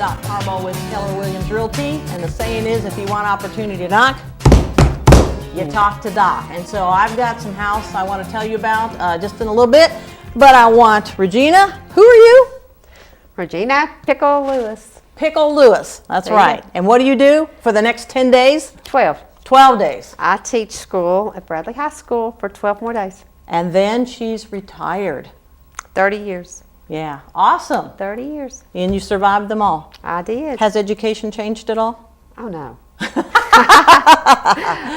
Doc Harbaugh with Keller Williams Realty, and the saying is, if you want opportunity to knock, you talk to Doc. And so I've got some house I want to tell you about just in a little bit, but I want Regina. Who are you? Regina Pickle Lewis. Pickle Lewis, that's right. And what do you do for the next 10 days? 12. 12 days. I teach school at Bradley High School for 12 more days. And then she's retired. 30 years. Yeah, awesome. 30 years. And you survived them all. I did. Has education changed at all? Oh, no.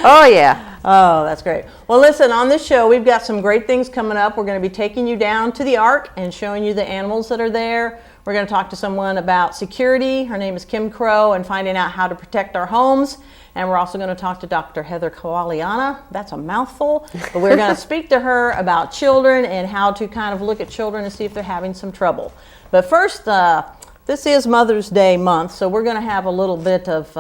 Oh, yeah. Oh, that's great. Well, listen, on this show, we've got some great things coming up. We're going to be taking you down to the Ark and showing you the animals that are there. We're going to talk to someone about security. Her name is Kim Crow, and finding out how to protect our homes. And we're also going to talk to Dr. Heather Kawaliana. That's a mouthful. But we're going to speak to her about children and how to kind of look at children and see if they're having some trouble. But first, this is Mother's Day month, so we're going to have a little bit of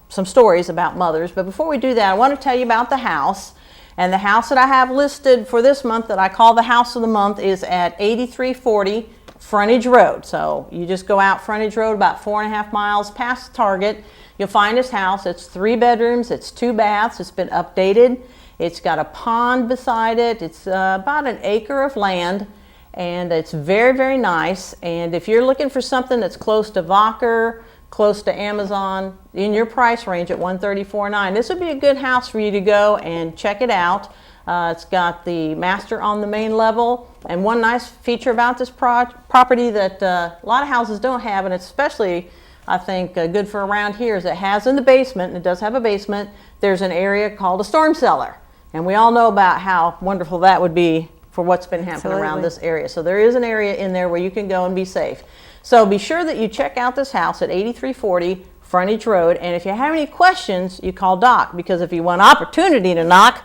some stories about mothers. But before we do that, I want to tell you about the house. And the house that I have listed for this month that I call the house of the month is at 8340 Frontage Road. So you just go out Frontage Road about 4.5 miles past Target. You'll find this house. It's 3 bedrooms, it's 2 baths, it's been updated. It's got a pond beside it. It's about an acre of land, and it's very, very nice. And if you're looking for something that's close to Vocker, close to Amazon, in your price range at $134,900, this would be a good house for you to go and check it out. It's got the master on the main level, and one nice feature about this property that a lot of houses don't have, and especially I think good for around here, is it has in the basement, and it does have a basement, there's an area called a storm cellar. And we all know about how wonderful that would be for what's been happening around this area. So there is an area in there where you can go and be safe. So be sure that you check out this house at 8340 Frontage Road, and if you have any questions, you call Doc, because if you want opportunity to knock,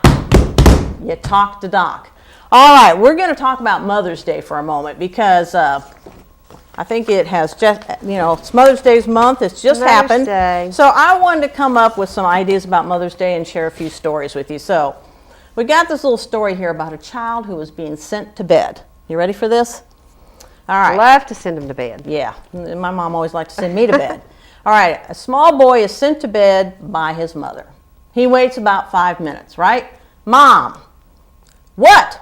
you talk to Doc. All right, we're going to talk about Mother's Day for a moment, because I think it has just, it's Mother's Day's month. It's just happened. Day. So I wanted to come up with some ideas about Mother's Day and share a few stories with you. So we got this little story here about a child who was being sent to bed. You ready for this? All right. I love to send them to bed. Yeah, my mom always liked to send me to bed. All right, a small boy is sent to bed by his mother. He waits about 5 minutes, right? Mom, what?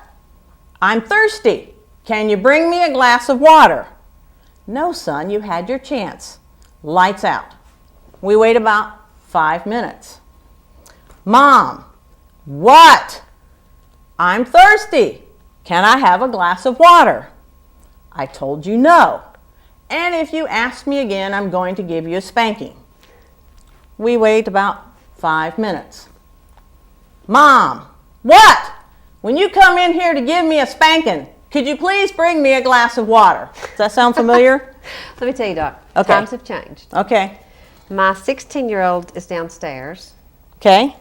I'm thirsty. Can you bring me a glass of water? No, son, you had your chance. Lights out. We wait about 5 minutes. Mom, what? I'm thirsty. Can I have a glass of water? I told you no. And if you ask me again, I'm going to give you a spanking. We wait about 5 minutes. Mom, what? When you come in here to give me a spanking, could you please bring me a glass of water? Does that sound familiar? Let me tell you, Doc. Okay. Times have changed. Okay. My 16-year-old is downstairs. Okay.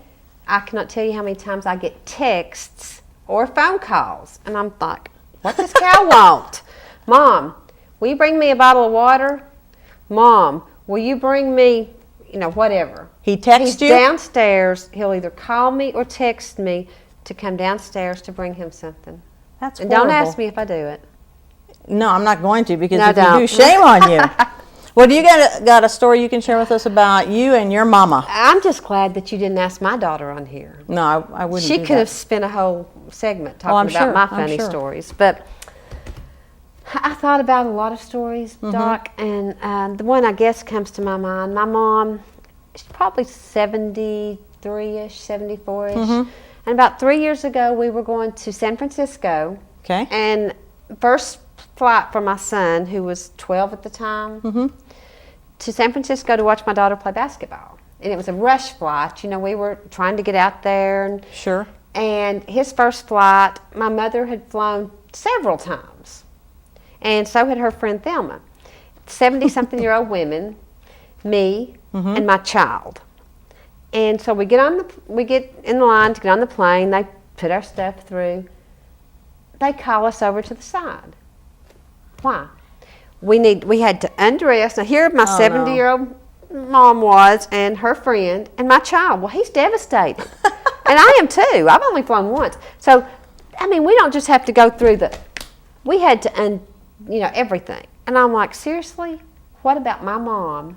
I cannot tell you how many times I get texts or phone calls, and I'm like, what does Cal want? Mom, will you bring me a bottle of water? Mom, will you bring me, whatever. He texts you? He's downstairs. He'll either call me or text me to come downstairs to bring him something. That's and horrible. don't ask me if I do it. No, I'm not going to, because No, if you don't. do, shame on you. Well, do you got a story you can share with us about you and your mama? I'm just glad that you didn't ask my daughter on here. No, I wouldn't She do could that. have spent a whole segment talking I'm about sure, my I'm funny sure. stories. But I thought about a lot of stories, Doc, and the one I guess comes to my mind, my mom, she's probably 73-ish, 74-ish. And about 3 years ago, we were going to San Francisco. Okay. And first flight for my son, who was 12 at the time, to San Francisco to watch my daughter play basketball. And it was a rush flight. We were trying to get out there. And, Sure. And his first flight, my mother had flown several times. And so had her friend Thelma. 70-something-year-old women, me, and my child. And so we get in line to get on the plane. They put our stuff through. They call us over to the side. Why? We had to undress. Now here my 70-year-old mom was, and her friend, and my child. Well, he's devastated. And I am too. I've only flown once. So, we don't just have to go through we had to everything. And I'm like, seriously? what about my mom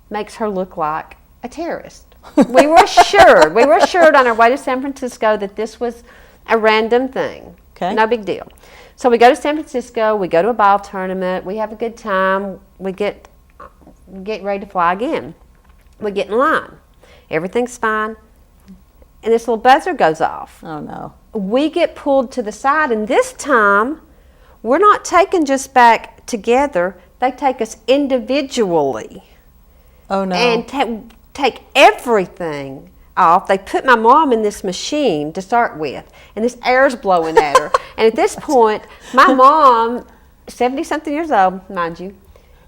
makes her look like a terrorist? We were assured on our way to San Francisco that this was a random thing. Okay. No big deal. So we go to San Francisco, we go to a ball tournament, we have a good time, we get ready to fly again. We get in line. Everything's fine. And this little buzzer goes off. Oh, no. We get pulled to the side, and this time we're not taken just back together. They take us individually. Oh, no. And take everything off. They put my mom in this machine to start with, and this air's blowing at her. And at this point, my mom, 70-something years old, mind you,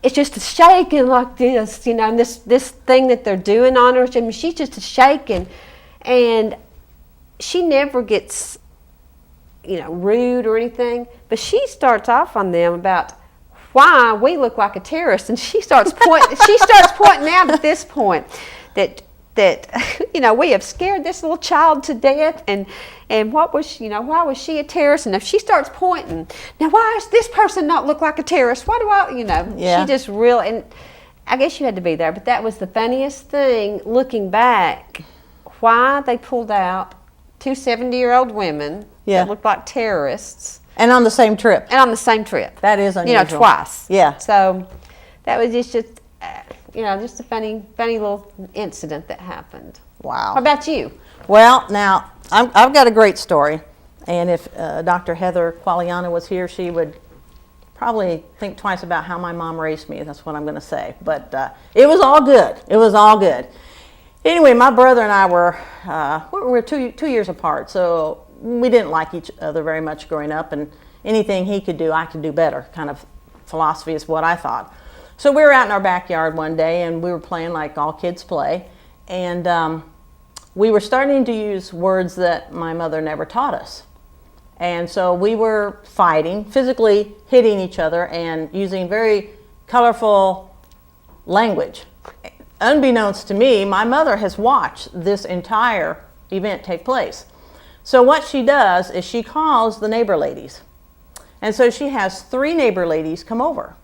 is just shaking like this, you know, and this thing that they're doing on her, I mean, she's just shaking. And she never gets, you know, rude or anything, but she starts off on them about why we look like a terrorist, and she starts pointing out at this point that you know, we have scared this little child to death, and what was she, you know, why was she a terrorist? And if she starts pointing, now why does this person not look like a terrorist? Why do I, you know? Yeah. She just really, and I guess you had to be there, but that was the funniest thing looking back. Why they pulled out two 70-year-old women Yeah. that looked like terrorists. And on the same trip. And on the same trip. That is unusual. You know, twice. Yeah. So that was just you know, just a funny little incident that happened. Wow. How about you? Well, now, I've got a great story. And if Dr. Heather Qualiana was here, she would probably think twice about how my mom raised me. That's what I'm going to say. But it was all good. It was all good. Anyway, my brother and I were 2 years apart, so we didn't like each other very much growing up, and anything he could do, I could do better, kind of philosophy is what I thought. So we were out in our backyard one day, and we were playing like all kids play, and we were starting to use words that my mother never taught us. And so we were fighting, physically hitting each other, and using very colorful language. Unbeknownst to me, my mother has watched this entire event take place. So what she does is she calls the neighbor ladies. And so she has 3 neighbor ladies come over.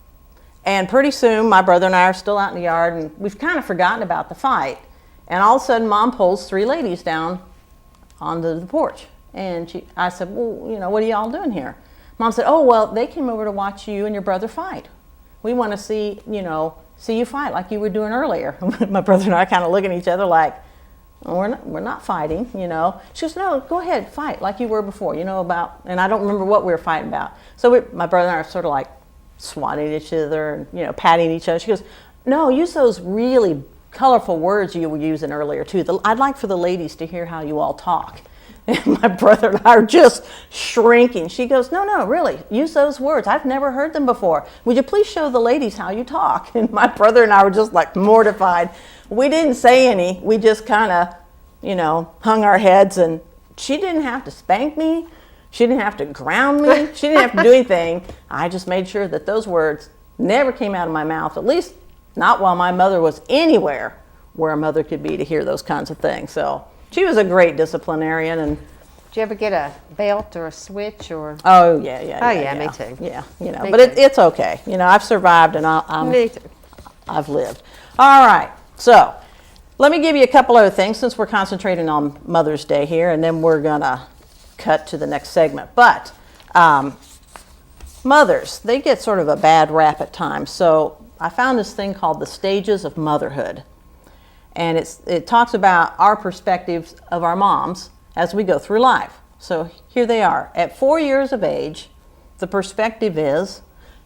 And pretty soon, my brother and I are still out in the yard, and we've kind of forgotten about the fight. And all of a sudden, Mom pulls 3 ladies down onto the porch. And I said, well, you know, what are y'all doing here? Mom said, oh, well, they came over to watch you and your brother fight. We want to see you fight like you were doing earlier. My brother and I kind of look at each other like, we're not fighting, you know. She goes, no, go ahead, fight like you were before, you know, and I don't remember what we were fighting about. So my brother and I are sort of like swatting each other and, you know, patting each other. She goes, no, use those really colorful words you were using earlier too. I'd like for the ladies to hear how you all talk. And my brother and I are just shrinking. She goes, no, really, use those words. I've never heard them before. Would you please show the ladies how you talk? And my brother and I were just like mortified. We didn't say any. We just kind of, you know, hung our heads, and she didn't have to spank me. She didn't have to ground me. She didn't have to do anything. I just made sure that those words never came out of my mouth, at least not while my mother was anywhere where a mother could be to hear those kinds of things. So she was a great disciplinarian. And did you ever get a belt or a switch or? Oh yeah. Oh yeah, me too. Yeah, you know, Me but too. it's okay. You know, I've survived, and Me too. I've lived. All right, so let me give you a couple other things since we're concentrating on Mother's Day here, and then we're gonna cut to the next segment. But mothers, they get sort of a bad rap at times. So I found this thing called the stages of motherhood. And it talks about our perspectives of our moms as we go through life. So here they are. At 4 years of age, the perspective is,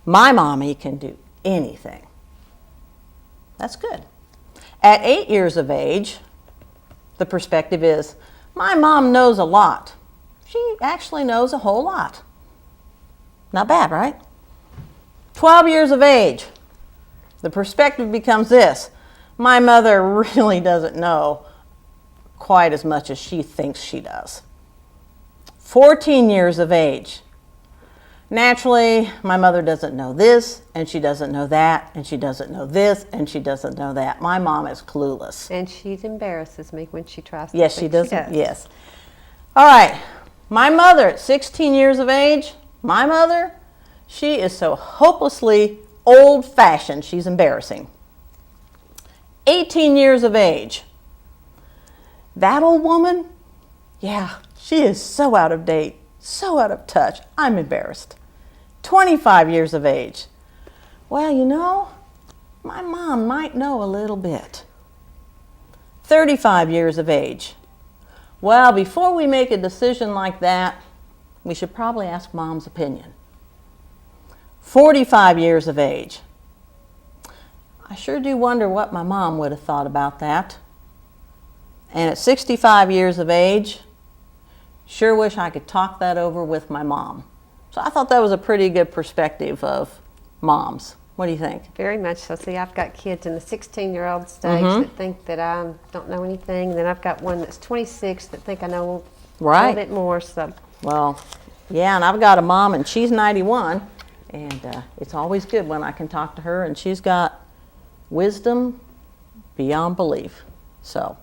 my mommy can do anything. That's good. At 8 years of age, the perspective is, my mom knows a lot. She actually knows a whole lot. Not bad, right? 12 years of age, the perspective becomes this. My mother really doesn't know quite as much as she thinks she does. 14 years of age. Naturally, my mother doesn't know this, and she doesn't know that, and she doesn't know this, and she doesn't know that. My mom is clueless. And she embarrasses me when she tries to. Yes, she does. Yes. All right. My mother at 16 years of age, my mother, she is so hopelessly old-fashioned. She's embarrassing. 18 years of age. That old woman, yeah, she is so out of date, so out of touch. I'm embarrassed. 25 years of age. Well, you know, my mom might know a little bit. 35 years of age. Well, before we make a decision like that, we should probably ask Mom's opinion. 45 years of age. I sure do wonder what my mom would have thought about that. And at 65 years of age, sure wish I could talk that over with my mom. So I thought that was a pretty good perspective of moms. What do you think? Very much so. See, I've got kids in the 16-year-old stage that think that I don't know anything. And then I've got one that's 26 that think I know a little bit more. So, well, yeah, and I've got a mom and she's 91. And it's always good when I can talk to her. And she's got wisdom beyond belief. So,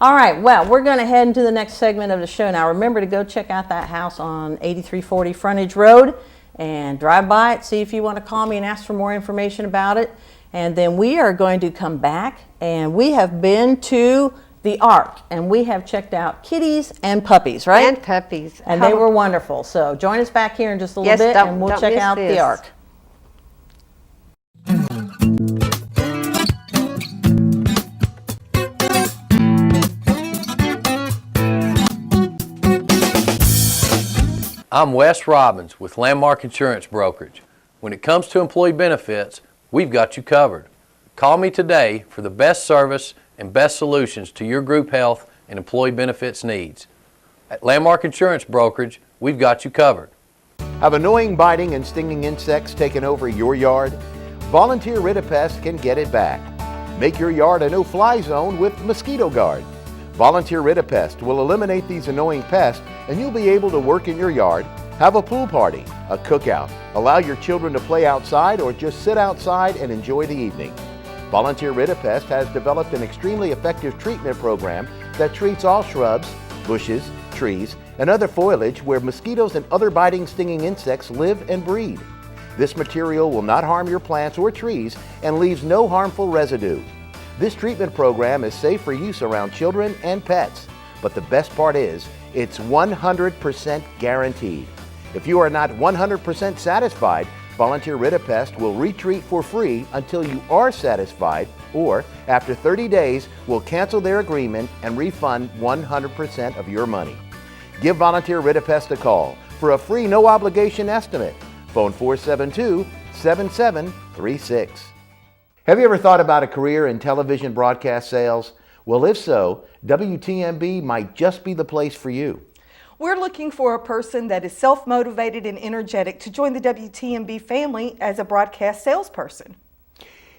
all right, well, we're going to head into the next segment of the show. Now, remember to go check out that house on 8340 Frontage Road and drive by it, see if you want to call me and ask for more information about it. And then we are going to come back, and we have been to the Ark, and we have checked out kitties and puppies, right? And puppies. And they were wonderful. So join us back here in just a little bit, and we'll check out the Ark. I'm Wes Robbins with Landmark Insurance Brokerage. When it comes to employee benefits, we've got you covered. Call me today for the best service and best solutions to your group health and employee benefits needs. At Landmark Insurance Brokerage, we've got you covered. Have annoying biting and stinging insects taken over your yard? Volunteer Rid-A-Pest can get it back. Make your yard a no-fly zone with Mosquito Guard. Volunteer Rid-A-Pest will eliminate these annoying pests, and you'll be able to work in your yard, have a pool party, a cookout, allow your children to play outside, or just sit outside and enjoy the evening. Volunteer Rid-A-Pest has developed an extremely effective treatment program that treats all shrubs, bushes, trees, and other foliage where mosquitoes and other biting, stinging insects live and breed. This material will not harm your plants or trees and leaves no harmful residue. This treatment program is safe for use around children and pets, but the best part is it's 100% guaranteed. If you are not 100% satisfied, Volunteer Rid-A-Pest will retreat for free until you are satisfied, or after 30 days, will cancel their agreement and refund 100% of your money. Give Volunteer Rid-A-Pest a call for a free no-obligation estimate. Phone 472-7736. Have you ever thought about a career in television broadcast sales? Well, if so, WTMB might just be the place for you. We're looking for a person that is self-motivated and energetic to join the WTMB family as a broadcast salesperson.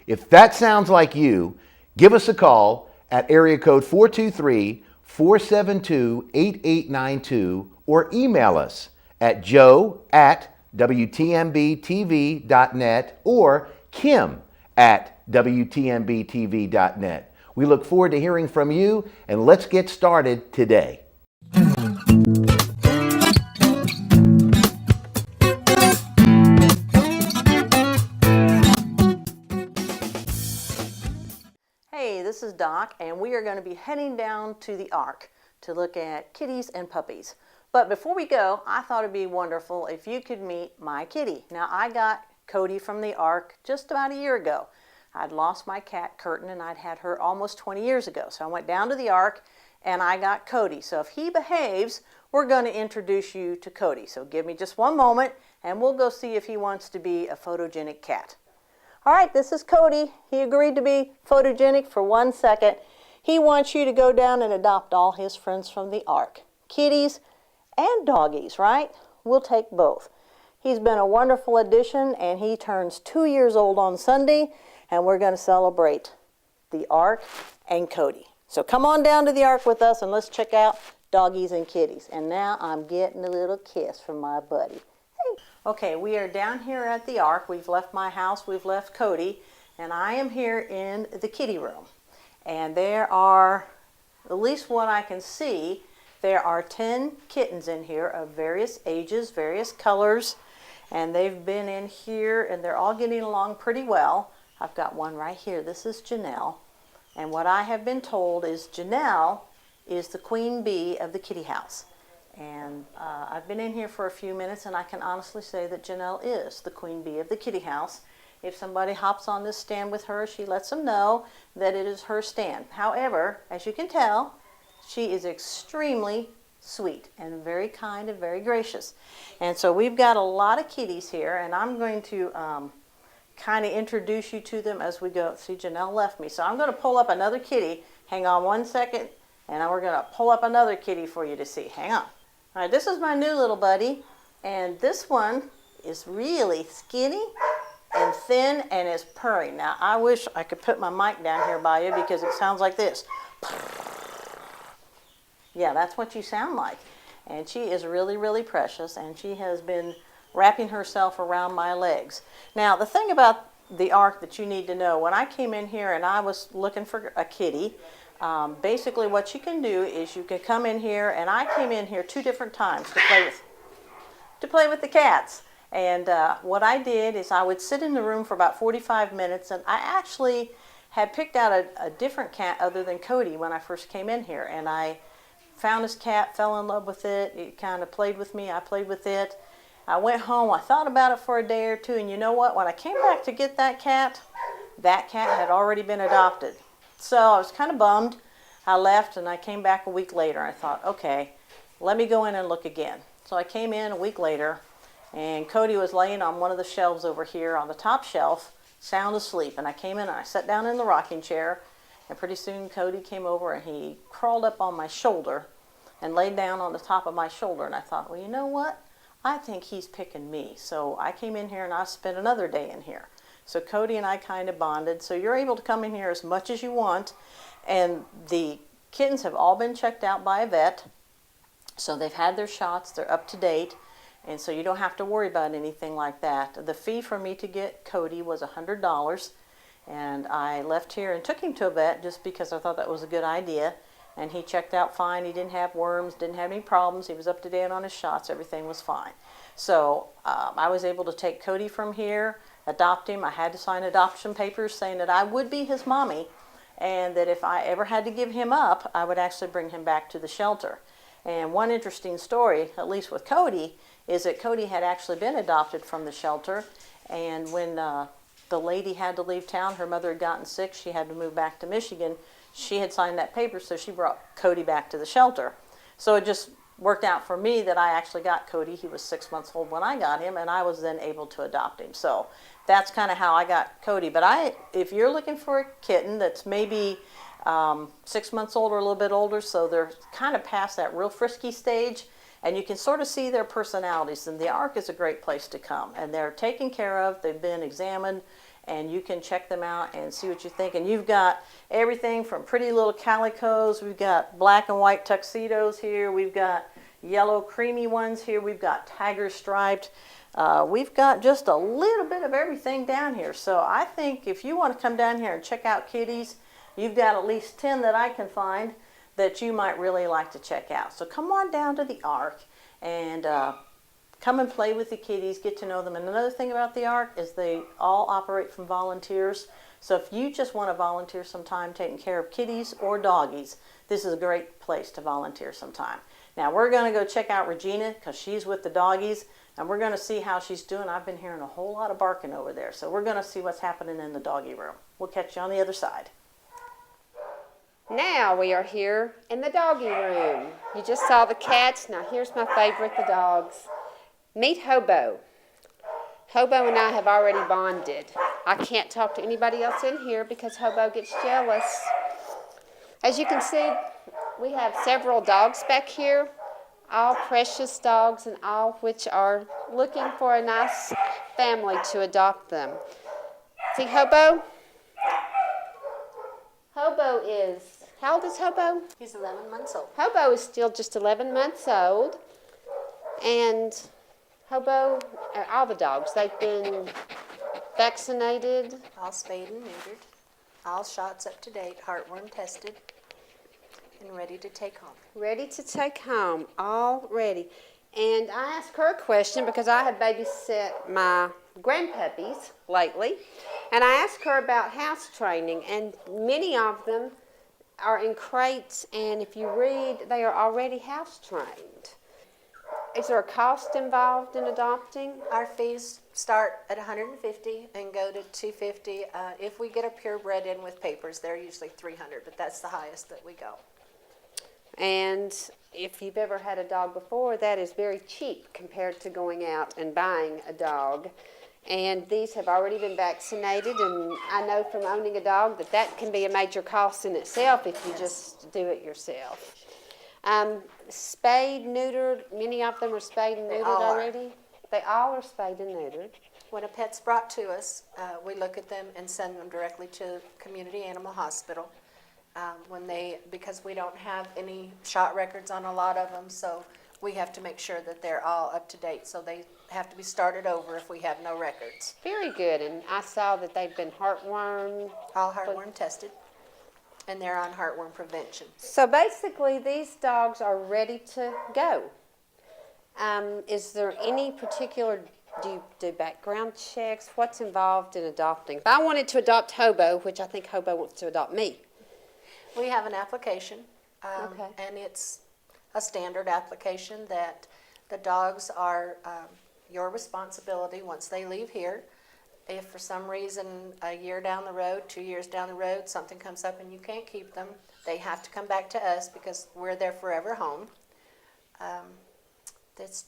If that sounds like you, give us a call at area code 423-472-8892 or email us at joe@WTMBtv.net or kim@WTMBtv.net. We look forward to hearing from you, and let's get started today. Hey, this is Doc, and we are going to be heading down to the Ark to look at kitties and puppies. But before we go, I thought it'd be wonderful if you could meet my kitty. Now, I got Cody from the Ark just about a year ago. I'd lost my cat, Curtin, and I'd had her almost 20 years ago. So I went down to the Ark, and I got Cody. So if he behaves, we're going to introduce you to Cody. So give me just one moment, and we'll go see if he wants to be a photogenic cat. All right, this is Cody. He agreed to be photogenic for 1 second. He wants you to go down and adopt all his friends from the Ark. Kitties and doggies, right? We'll take both. He's been a wonderful addition, and he turns 2 years old on Sunday, and we're going to celebrate the Ark and Cody. So come on down to the Ark with us, and let's check out doggies and kitties. And now I'm getting a little kiss from my buddy. Hey. Okay, we are down here at the Ark. We've left my house, we've left Cody, and I am here in the kitty room. And there are, at least what I can see, there are 10 kittens in here of various ages, various colors. And they've been in here and they're all getting along pretty well. I've got one right here. This is Janelle. And what I have been told is Janelle is the queen bee of the kitty house. And I've been in here for a few minutes and I can honestly say that Janelle is the queen bee of the kitty house. If somebody hops on this stand with her, she lets them know that it is her stand. However, as you can tell, she is extremely sweet and very kind and very gracious. And so we've got a lot of kitties here, and I'm going to kind of introduce you to them as we go. See, Janelle left me. So I'm going to pull up another kitty. Hang on one second, and we're going to pull up another kitty for you to see. Hang on. All right, this is my new little buddy, and this one is really skinny and thin and is purring. Now, I wish I could put my mic down here by you because it sounds like this. Yeah, that's what you sound like. And she is really, really precious, and she has been wrapping herself around my legs. Now, the thing about the Ark that you need to know, when I came in here and I was looking for a kitty, basically what you can do is you can come in here, and I came in here 2 different times to play with the cats. And what I did is I would sit in the room for about 45 minutes, and I actually had picked out a different cat other than Cody when I first came in here, and I found this cat, fell in love with it. It kind of played with me. I played with it. I went home. I thought about it for a day or two. And you know what? When I came back to get that cat had already been adopted. So I was kind of bummed. I left and I came back a week later. I thought, okay, let me go in and look again. So I came in a week later, and Cody was laying on one of the shelves over here on the top shelf, sound asleep. And I came in and I sat down in the rocking chair. And pretty soon Cody came over and he crawled up on my shoulder and laid down on the top of my shoulder. And I thought, well, you know what? I think he's picking me. So I came in here and I spent another day in here. So Cody and I kind of bonded. So you're able to come in here as much as you want. And the kittens have all been checked out by a vet. So they've had their shots. They're up to date. And so you don't have to worry about anything like that. The fee for me to get Cody was $100. And I left here and took him to a vet just because I thought that was a good idea. And he checked out fine. He didn't have worms, didn't have any problems. He was up to date on his shots. Everything was fine. So I was able to take Cody from here, adopt him. I had to sign adoption papers saying that I would be his mommy and that if I ever had to give him up, I would actually bring him back to the shelter. And one interesting story, at least with Cody, is that Cody had actually been adopted from the shelter. And when the lady had to leave town, her mother had gotten sick, she had to move back to Michigan. She had signed that paper, so she brought Cody back to the shelter. So it just worked out for me that I actually got Cody. He was 6 months old when I got him, and I was then able to adopt him. So that's kind of how I got Cody. But if you're looking for a kitten that's maybe 6 months old or a little bit older, so they're kind of past that real frisky stage, and you can sort of see their personalities, then the Ark is a great place to come. And they're taken care of, they've been examined, and you can check them out and see what you think. And you've got everything from pretty little calicos, we've got black and white tuxedos here, we've got yellow creamy ones here, we've got tiger striped, we've got just a little bit of everything down here. So I think if you want to come down here and check out kitties, you've got at least 10 that I can find that you might really like to check out. So come on down to the Ark and come and play with the kitties, get to know them. And another thing about the Ark is they all operate from volunteers. So if you just want to volunteer some time taking care of kitties or doggies, this is a great place to volunteer some time. Now we're going to go check out Regina because she's with the doggies, and we're going to see how she's doing. I've been hearing a whole lot of barking over there. So we're going to see what's happening in the doggy room. We'll catch you on the other side. Now we are here in the doggy room. You just saw the cats. Now here's my favorite, the dogs. Meet Hobo. Hobo and I have already bonded. I can't talk to anybody else in here because Hobo gets jealous. As you can see, we have several dogs back here, all precious dogs and all which are looking for a nice family to adopt them. See Hobo? Hobo is, how old is Hobo? He's 11 months old. Hobo is still just 11 months old. And Hobo, all the dogs, they've been vaccinated. All spayed and neutered. All shots up to date, heartworm tested, and ready to take home. Ready to take home, all ready. And I asked her a question because I have babysat my grandpuppies lately. And I asked her about house training, and many of them are in crates, and if you read, they are already house trained. Is there a cost involved in adopting? Our fees start at $150 and go to $250. If we get a purebred in with papers, they're usually $300, but that's the highest that we go. And if you've ever had a dog before, that is very cheap compared to going out and buying a dog. And these have already been vaccinated, and I know from owning a dog that that can be a major cost in itself if you just do it yourself. Spayed, neutered, many of them are spayed and neutered already? They all are spayed and neutered. When a pet's brought to us, we look at them and send them directly to Community Animal Hospital. Because we don't have any shot records on a lot of them, so we have to make sure that they're all up to date. So they have to be started over if we have no records. Very good, and I saw that they've been heartworm. All heartworm tested, and they're on heartworm prevention. So basically, these dogs are ready to go. Is there any particular, do you do background checks? What's involved in adopting? If I wanted to adopt Hobo, which I think Hobo wants to adopt me. We have an application, Okay. and it's a standard application that the dogs are your responsibility once they leave here. If for some reason a year down the road, 2 years down the road, something comes up and you can't keep them, they have to come back to us because we're their forever home. It's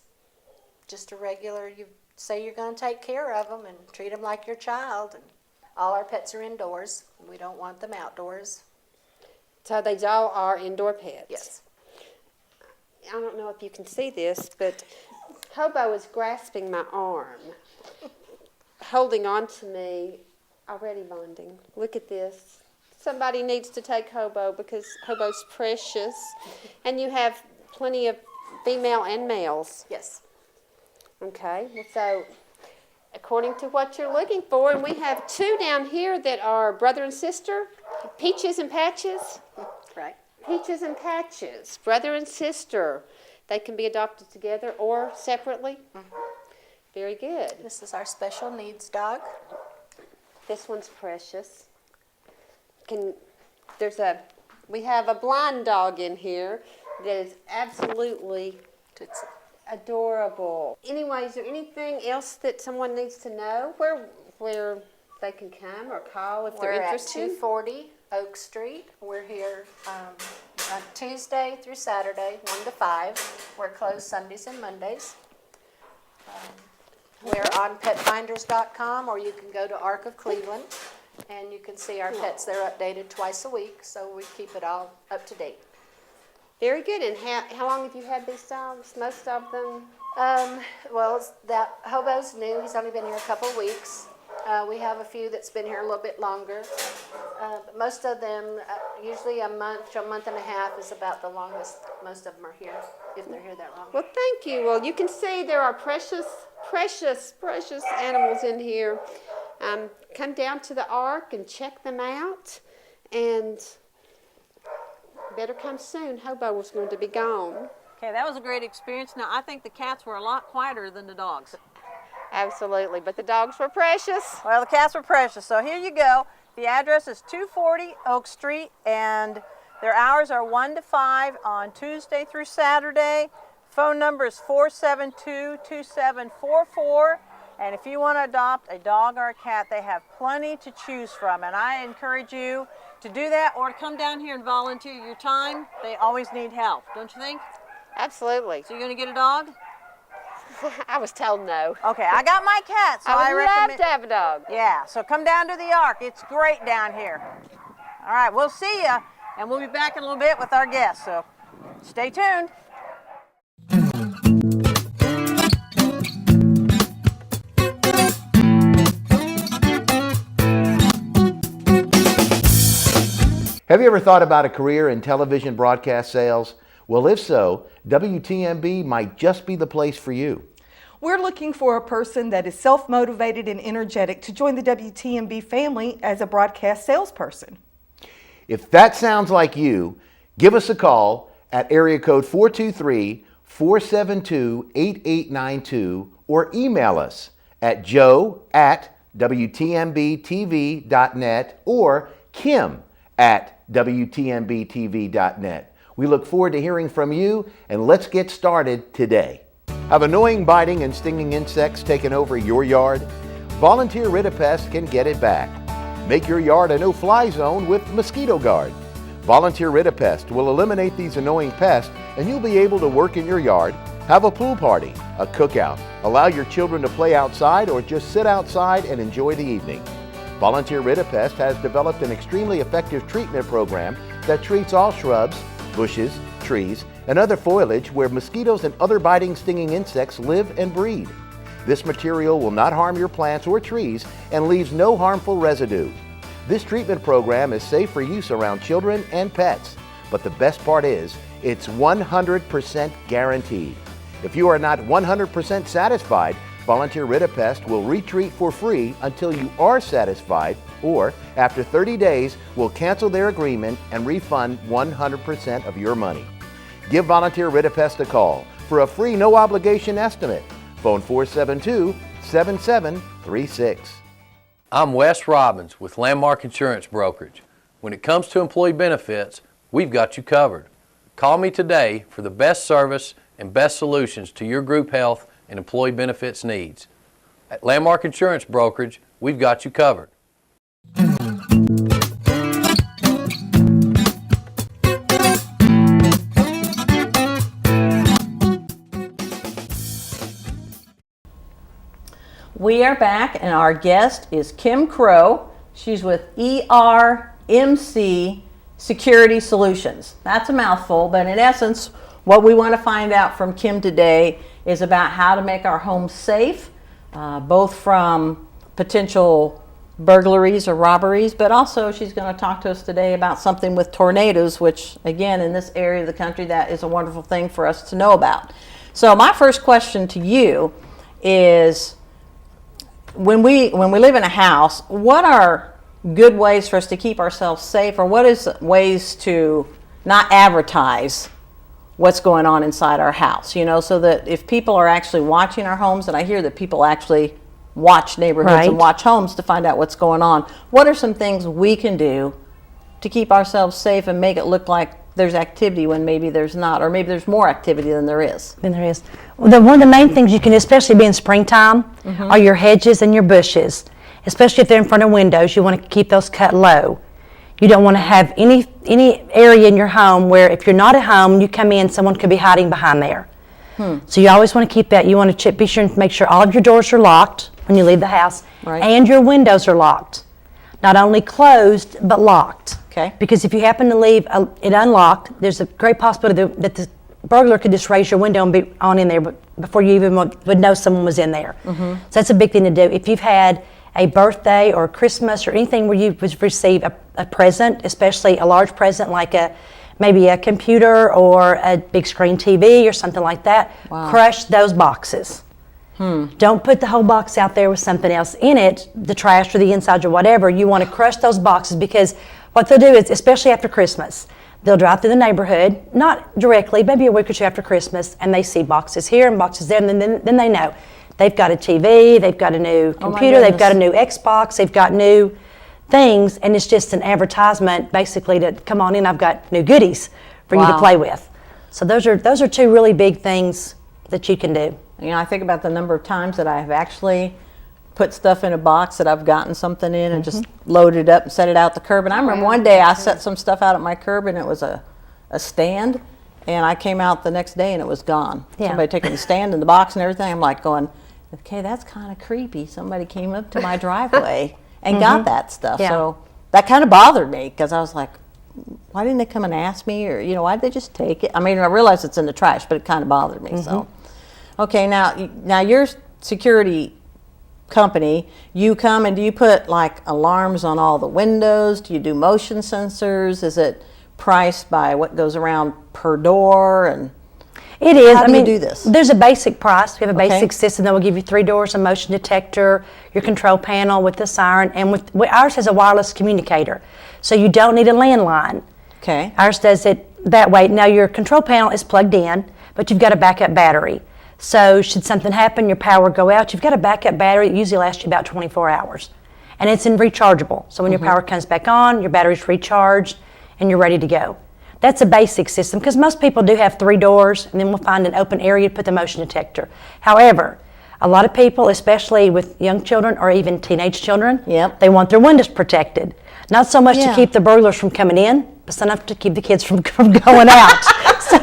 just a regular, you say you're going to take care of them and treat them like your child. And all our pets are indoors. We don't want them outdoors. So they all are indoor pets? Yes. I don't know if you can see this, but Hobo is grasping my arm, holding on to me, already bonding. Look at this. Somebody needs to take Hobo because Hobo's precious. And you have plenty of female and males. Yes. Okay, so according to what you're looking for, and we have two down here that are brother and sister, Peaches and Patches. Right. Peaches and Patches, brother and sister. They can be adopted together or separately. Mm-hmm. Very good. This is our special needs dog. This one's precious. We have a blind dog in here that is absolutely Tootsie. Adorable. Anyway, is there anything else that someone needs to know? Where they can come or call if they're interested? We're at 240 Oak Street. We're here on Tuesday through Saturday, 1 to 5. We're closed Sundays and Mondays. We're on petfinders.com, or you can go to Arc of Cleveland, and you can see our pets. They're updated twice a week, so we keep it all up to date. Very good. And how long have you had these dogs? Most of them? Well, that Hobo's new. He's only been here a couple of weeks. We have a few that's been here a little bit longer. But most of them, usually a month to a month and a half is about the longest most of them are here, if they're here that long. Well, thank you. Well, you can see there are precious, precious, precious animals in here. Come down to the Ark and check them out. And better come soon. Hobo was going to be gone. Okay, that was a great experience. Now, I think the cats were a lot quieter than the dogs. Absolutely, but the dogs were precious. Well, the cats were precious. So here you go. The address is 240 Oak Street, and their hours are 1 to 5 on Tuesday through Saturday. Phone number is 472-2744. And if you want to adopt a dog or a cat, they have plenty to choose from. And I encourage you to do that or to come down here and volunteer your time. They always need help, don't you think? Absolutely. So you're going to get a dog? I was told no. Okay, I got my cat, so I would recommend. love to have a dog. Yeah, so come down to the Ark. It's great down here. All right, we'll see you, and we'll be back in a little bit with our guests, so stay tuned. Have you ever thought about a career in television broadcast sales? Well, if so, WTMB might just be the place for you. We're looking for a person that is self-motivated and energetic to join the WTMB family as a broadcast salesperson. If that sounds like you, give us a call at area code 472-8892 or email us at joe@wtmbtv.net or kim@wtmbtv.net. We look forward to hearing from you, and let's get started today. Have annoying biting and stinging insects taken over your yard? Volunteer Ritapest can get it back. Make your yard a no-fly zone with Mosquito Guard. Volunteer Ritapest will eliminate these annoying pests, and you'll be able to work in your yard, have a pool party, a cookout, allow your children to play outside, or just sit outside and enjoy the evening. Volunteer Ritapest has developed an extremely effective treatment program that treats all shrubs, bushes, trees, and other foliage where mosquitoes and other biting, stinging insects live and breed. This material will not harm your plants or trees and leaves no harmful residue. This treatment program is safe for use around children and pets, but the best part is it's 100% guaranteed. If you are not 100% satisfied, Volunteer Ritapest will retreat for free until you are satisfied, or after 30 days, will cancel their agreement and refund 100% of your money. Give Volunteer Ritapest a call for a free no-obligation estimate. Phone 472-7736. I'm Wes Robbins with Landmark Insurance Brokerage. When it comes to employee benefits, we've got you covered. Call me today for the best service and best solutions to your group health and employee benefits needs. At Landmark Insurance Brokerage, we've got you covered. We are back, and our guest is Kim Crow. She's with ERMC Security Solutions. That's a mouthful, but in essence, what we want to find out from Kim today is about how to make our homes safe, both from potential burglaries or robberies, but also she's going to talk to us today about something with tornadoes, which again, in this area of the country, that is a wonderful thing for us to know about. So my first question to you is, when we live in a house, what are good ways for us to keep ourselves safe, or what is ways to not advertise what's going on inside our house, so that if people are actually watching our homes, and I hear that people actually watch neighborhoods and watch homes to find out what's going on, what are some things we can do to keep ourselves safe and make it look like there's activity when maybe there's not, or maybe there's more activity than there is? Well, one of the main things you can, especially being springtime, are your hedges and your bushes. Especially if they're in front of windows, you want to keep those cut low. You don't want to have any area in your home where if you're not at home and you come in, someone could be hiding behind there. So you always want to keep that. You want to be sure and make sure all of your doors are locked when you leave the house, and your windows are locked. Not only closed, but locked. Okay. Because if you happen to leave it unlocked, there's a great possibility that the burglar could just raise your window and be on in there before you even would know someone was in there. So that's a big thing to do. If you've had a birthday or Christmas or anything where you receive a present, especially a large present like maybe a computer or a big screen TV or something like that, crush those boxes. Don't put the whole box out there with something else in it, the trash or the insides or whatever. You want to crush those boxes, because what they'll do is, especially after Christmas, they'll drive through the neighborhood, not directly, maybe a week or two after Christmas, and they see boxes here and boxes there, and then they know. They've got a TV, they've got a new computer, they've got a new Xbox, they've got new things, and it's just an advertisement basically to come on in, I've got new goodies for you to play with. So those are two really big things that you can do. I think about the number of times that I have actually put stuff in a box that I've gotten something in and just loaded it up and set it out the curb. And I remember one day I set some stuff out at my curb, and it was a stand, and I came out the next day and it was gone. Somebody taking the stand and the box and everything. I'm like going, okay, that's kind of creepy. Somebody came up to my driveway and got that stuff. So that kind of bothered me, because I was like, why didn't they come and ask me? Or, why did they just take it? I mean, I realize it's in the trash, but it kind of bothered me. So, okay, now your security company, you come and do you put like alarms on all the windows? Do you do motion sensors? Is it priced by what goes around per door? And it is. How do you do this? There's a basic price. We have a basic system that will give you 3 doors, a motion detector, your control panel with the siren, and ours has a wireless communicator, so you don't need a landline. Okay. Ours does it that way. Now your control panel is plugged in, but you've got a backup battery. So should something happen, your power go out, you've got a backup battery that usually lasts you about 24 hours. And it's in rechargeable. So when your power comes back on, your battery's recharged and you're ready to go. That's a basic system because most people do have 3 doors, and then we'll find an open area to put the motion detector. However, a lot of people, especially with young children or even teenage children, they want their windows protected. Not so much to keep the burglars from coming in, but enough to keep the kids from going out. So,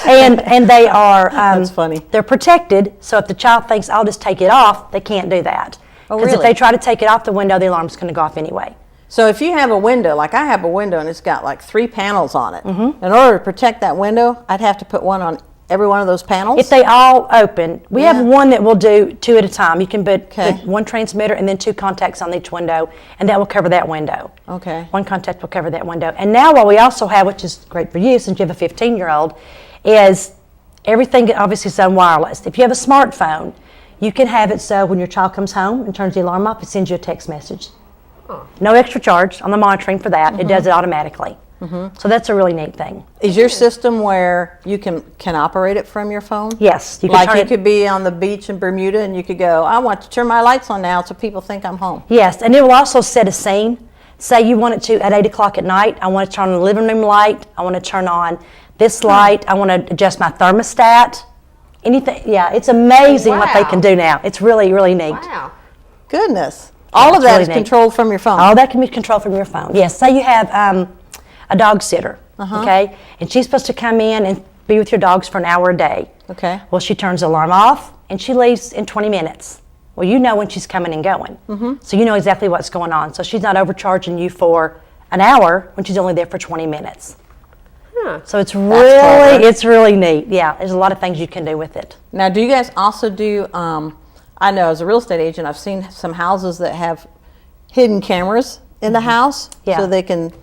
and they are That's funny. They're protected, so if the child thinks I'll just take it off, they can't do that. Oh, Because if really? they try to take it off the window, the alarm's going to go off anyway. So if you have a window, like I have a window and it's got like 3 panels on it, in order to protect that window, I'd have to put one on every one of those panels? If they all open, we have one that will do 2 at a time. You can put Okay. 1 transmitter and then 2 contacts on each window, and that will cover that window. Okay. 1 contact will cover that window. And now what we also have, which is great for you since you have a 15-year-old, is everything obviously is done wireless. If you have a smartphone, you can have it so when your child comes home and turns the alarm off, it sends you a text message. No extra charge on the monitoring for that. It does it automatically. So that's a really neat thing. Is your system where you can operate it from your phone? Yes, you can Like turn you it. could be on the beach in Bermuda and you could go, I want to turn my lights on now so people think I'm home. Yes, and it will also set a scene. Say you want it to at 8 o'clock at night. I want to turn on the living room light. I want to turn on this light. I want to adjust my thermostat. Anything. Yeah, it's amazing what they Wow. can do now. It's really, really neat. Wow. Goodness. All of it's that really is neat. controlled from your phone. All that can be controlled from your phone. Yes, say you have a dog sitter, okay, and she's supposed to come in and be with your dogs for an hour a day. Okay. Well, she turns the alarm off and she leaves in 20 minutes. Well, you know when she's coming and going, so you know exactly what's going on. So she's not overcharging you for an hour when she's only there for 20 minutes. So it's clever. it's really neat. Yeah, there's a lot of things you can do with it. Now, do you guys also do, I know as a real estate agent, I've seen some houses that have hidden cameras in the house Yeah. so they can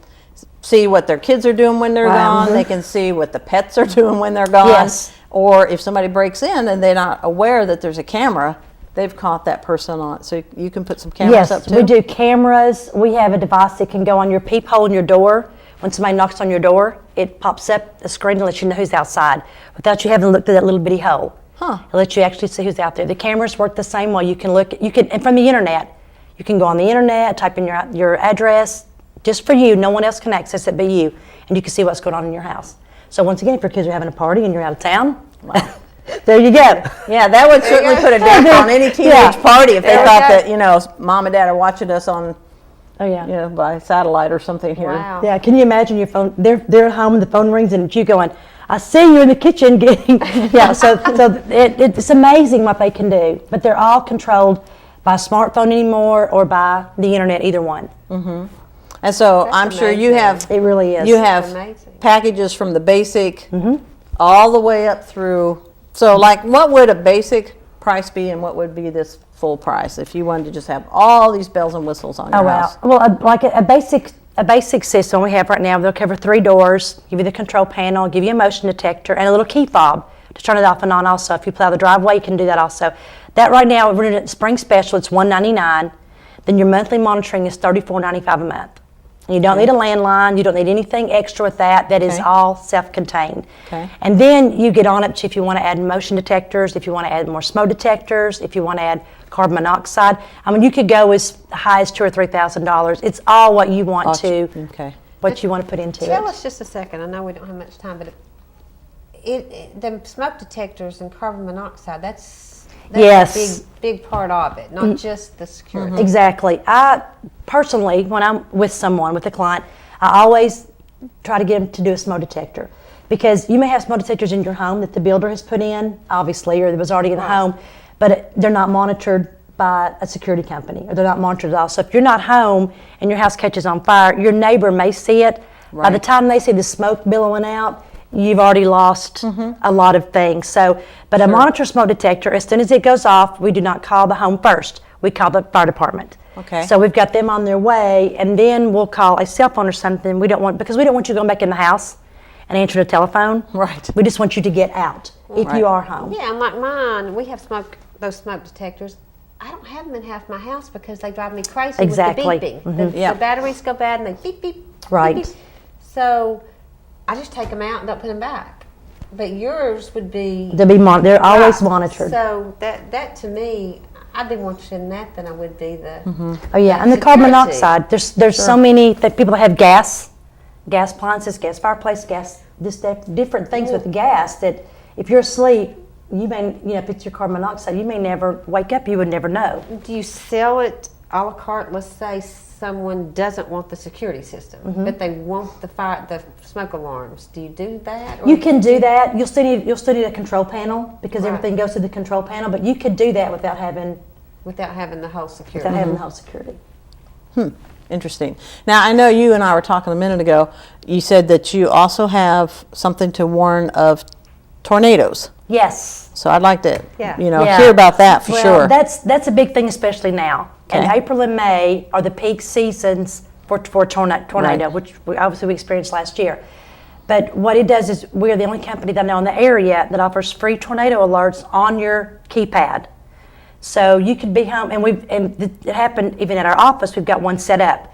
see what their kids are doing when they're Wow. gone. They can see what the pets are doing when they're gone. Yes. Or if somebody breaks in and they're not aware that there's a camera, they've caught that person on it. So you can put some cameras up Yes, too? we do cameras. We have a device that can go on your peephole in your door. When somebody knocks on your door, it pops up a screen to let you know who's outside without you having to look through that little bitty hole. Huh. It lets you actually see who's out there. The cameras work the same way. You can look, and from the internet, you can go on the internet, type in your address, just for you. No one else can access it but you, and you can see what's going on in your house. So once again, if your kids are having a party and you're out of town, there you go. Yeah, that would certainly put a damper on any teenage Yeah. party if they There you thought go. that, you know, mom and dad are watching us on, Oh yeah. you know, by satellite or something here. Wow. Yeah, can you imagine your phone? They're at home and the phone rings and it's you going, "I see you in the kitchen getting." Yeah, so it's amazing what they can do, but they're all controlled by smartphone anymore or by the internet, either one. And so I'm sure you have It really is. you have amazing. packages from the basic all the way up through. So like, what would a basic price be, and what would be this full price if you wanted to just have all these bells and whistles on your Oh wow! house? Well, like a basic system we have right now, they'll cover 3 doors, give you the control panel, give you a motion detector, and a little key fob to turn it off and on. Also, if you plow the driveway, you can do that also. That right now, we're in a spring special. It's $199. Then your monthly monitoring is $34.95 a month. And you don't need a landline. You don't need anything extra with that. That is Okay. all self-contained. Okay. And then you get on up to if you want to add motion detectors, if you want to add more smoke detectors, if you want to add carbon monoxide. I mean, you could go as high as $2,000 or $3,000. It's all what you want to, Okay. what you want to put into Tell it. us just a second. I know we don't have much time, but the smoke detectors and carbon monoxide, that's Yes. a big part of it, not just the security. Exactly. I personally, when I'm with someone, with a client, I always try to get them to do a smoke detector, because you may have smoke detectors in your home that the builder has put in, obviously, or that was already in the home, but they're not monitored by a security company, or they're not monitored at all. So if you're not home and your house catches on fire, your neighbor may see it. By the Right. time they see the smoke billowing out, you've already lost a lot of things. So, but a monitor smoke detector, as soon as it goes off, we do not call the home first. We call the fire department. Okay. So we've got them on their way, and then we'll call a cell phone or something. Because we don't want you going back in the house and answering the telephone. Right. We just want you to get out if Right. you are home. Yeah, and like mine, we have those smoke detectors. I don't have them in half my house because they drive me crazy Exactly. with the beeping. Yeah. The batteries go bad and they beep, beep, Right. beep, beep. So I just take them out and don't put them back. But yours would be. They're always Right. monitored. So that to me, I'd be more interested in that than I would be the. Oh yeah, and the carbon security. monoxide. There's so many people that have gas appliances, gas fireplace, different things with gas that if you're asleep, you may, if it's your carbon monoxide, you may never wake up. You would never know. Do you sell it a la carte? Let's say someone doesn't want the security system, but they want the smoke alarms. Do you do that? Or You can do that. You'll still need a control panel because everything goes through the control panel. But you could do that without having the whole security. the whole security. Interesting. Now, I know you and I were talking a minute ago. You said that you also have something to warn of tornadoes. Yes. So I'd like to, Yeah. hear about that for Well, sure. that's a big thing, especially now. And Okay. April and May are the peak seasons for tornado, Right. which we experienced last year. But what it does is we're the only company that I know in the area that offers free tornado alerts on your keypad. So you could be home, and it happened even at our office. We've got one set up.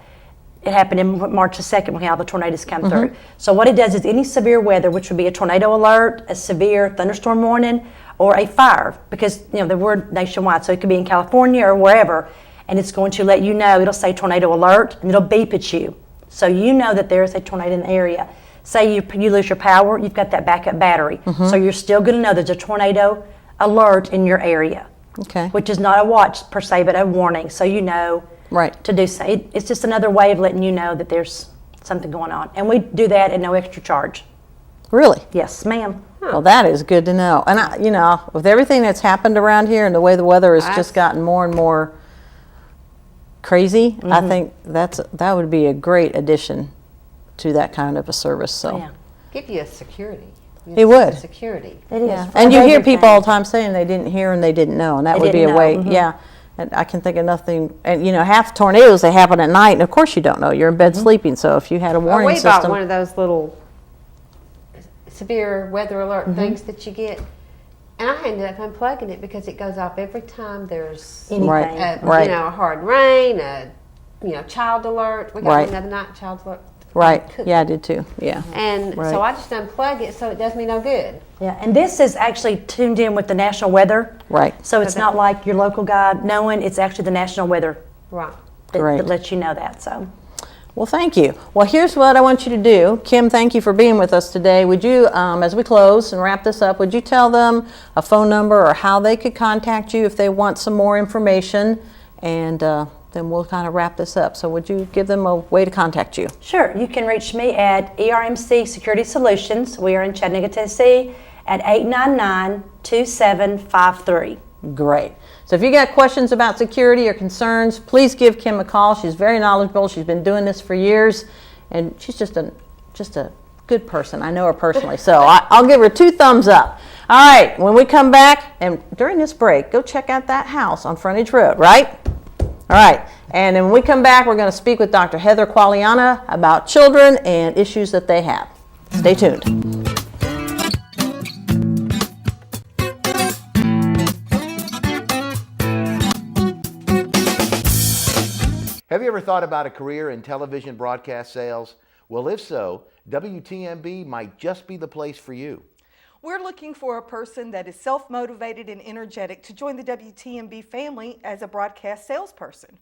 It happened in March the 2nd when all the tornadoes come through. So what it does is any severe weather, which would be a tornado alert, a severe thunderstorm warning, or a fire, because we're nationwide, so it could be in California or wherever, and it's going to let you know. It'll say tornado alert, and it'll beep at you, so you know that there is a tornado in the area. Say you lose your power, you've got that backup battery, so you're still going to know there's a tornado alert in your area. Okay. Which is not a watch per se, but a warning, so you know. Right. To do so. It's just another way of letting you know that there's something going on. And we do that at no extra charge. Really? Yes, ma'am. Well, that is good to know. And with everything that's happened around here and the way the weather has just gotten more and more crazy, I think that would be a great addition to that kind of a service. So. Yeah. Give you a security. It would. Security. It is. Yeah. For And you hear everything. people all the time saying they didn't hear and they didn't know, and that They would be a didn't way. know, Yeah. And I can think of nothing. And half tornadoes, they happen at night, and of course you don't know. You're in bed sleeping. So if you had a warning We bought system, one of those little severe weather alert things that you get, and I ended up unplugging it because it goes off every time there's Anything. Right. a hard rain, child alert. We got Right. one the other night, child alert. right? Could- Yeah, I did too. Yeah. And Right. so I just unplug it so it does me no good. Yeah, and this is actually tuned in with the national weather. Right. So it's not like your local guy knowing, it's actually the national weather Right. Great. that lets you know that. So Well, thank you. Well, here's what I want you to do. Kim, thank you for being with us today. Would you, as we close and wrap this up, would you tell them a phone number or how they could contact you if they want some more information? And then we'll kind of wrap this up. So would you give them a way to contact you? sure, you can reach me at ERMC Security Solutions. We are in Chattanooga, Tennessee at 899-2753. Great. So if you got questions about security or concerns, please give Kim a call. She's very knowledgeable. She's been doing this for years, and she's just a good person. I know her personally, so I'll give her 2 thumbs up. All right, when we come back, and during this break, go check out that house on Frontage Road, right? All right, and then when we come back, we're going to speak with Dr. Heather Qualiana about children and issues that they have. Stay tuned. Have you ever thought about a career in television broadcast sales? Well, if so, WTMB might just be the place for you. We're looking for a person that is self-motivated and energetic to join the WTMB family as a broadcast salesperson.